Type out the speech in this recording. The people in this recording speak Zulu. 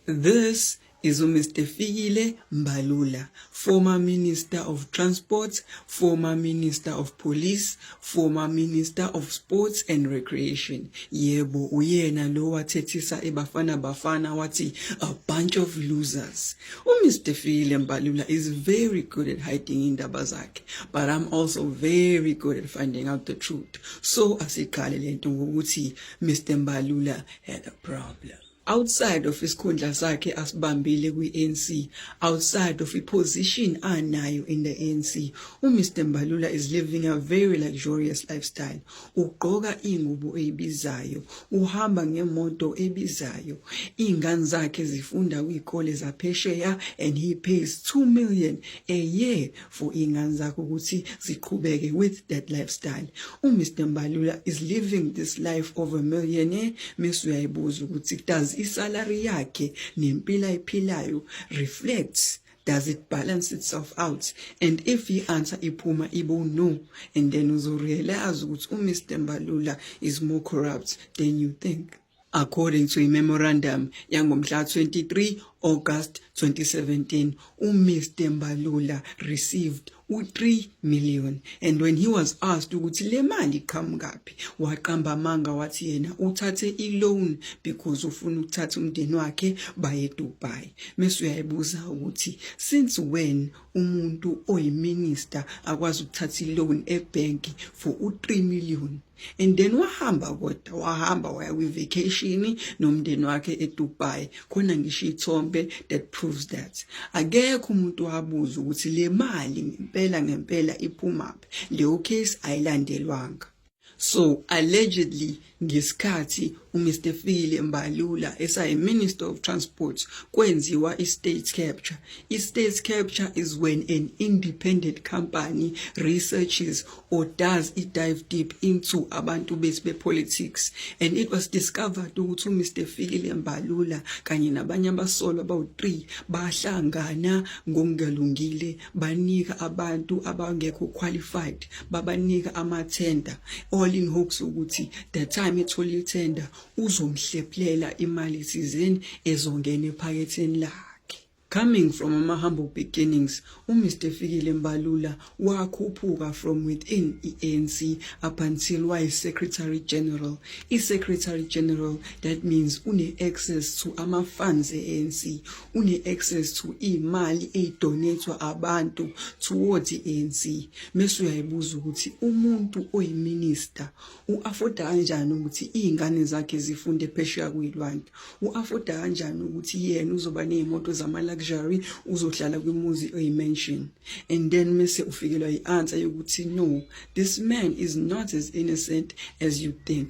This is Mr. Fikile Mbalula, former Minister of Transport, former Minister of Police, former Minister of Sports and Recreation. Yebo, uyena lo wathethisa eBafana wathi a bunch of losers. Mr. Fikile Mbalula is very good at hiding indaba zakhe, but I'm also very good at finding out the truth. So asiqale lento ngokuthi Mr. Mbalula had a problem. Outside of isikhundla sakhe asibambile kwi-ANC, outside of iposition anayo in the ANC, Mr. Mbalula is living a very luxurious lifestyle. Ugqoka ingubo ebizayo, uhamba ngemoto ebizayo, ingane zakhe zifunda kwikole zaphesheya, and he pays 2 million a year for ingane zakhe ukuthi ziqhubeke with that lifestyle. Mr. Mbalula is living this life of a millionaire. Mesuyayibuza ukuthi does isalary yakhe nempilo ayiphilayo reflects, does it balance itself out? And if the answer iphuma ibo no, and then uzorealize ukuthi Mr. Mbalula is more corrupt than you think. According to a memorandum yangomhla 23 August 2017, Mr. Mbalula received 3 million, and when he was asked ukuthi le mali iqhamuka ngaphi, waqamba amanga wathi yena uthathe i-loan because ufuna ukuthatha umndeni wakhe baye eDubai. Mase uyayibuza ukuthi since when umuntu oyiminister akwazi ukuthatha i-loan ebank for 3 million? And then wahamba waya kwi-vacation nomndeni wakhe eDubai. Khona ngisho ithombe that proves that. Akekho umuntu wabuza ukuthi le mali ngempela iphumaphi. Leyo case ayilandelwanga. So allegedly ngesikhathi Mr. Fikile Mbalula Minister of Transport kwenziwa i-state capture. I-state capture is when an independent company researches or does a dive deep into abantu be-politics, and it was discovered ukuthi Mr. Fikile Mbalula kanye nabanye abasolwa abawu-3 bahlangana ngokungalungile, banika abantu abangekho qualified, babanika amathenda, all in hopes ukuthi the time ethola itender uzomhleplela imali thizeni ezongena ephaketheni lakhe. Coming from humble beginnings, Mr. Fikile Mbalula wakhuphuka from within ANC up until Secretary General. Secretary General, that means une access to ama funds ANC, une access to imali donatwa abantu towards the ANC. Mesu uyayibuza ukuthi umuntu oyiminister uafoda kanjani ukuthi izingane zakhe zifunde phesheya kwilwandle? Uafoda kanjani ukuthi yena uzoba nezimoto zamala uzohlala kwimuzi oyimention? And then mase ufikelwa i-answer yokuthi no, this man is not as innocent as you think.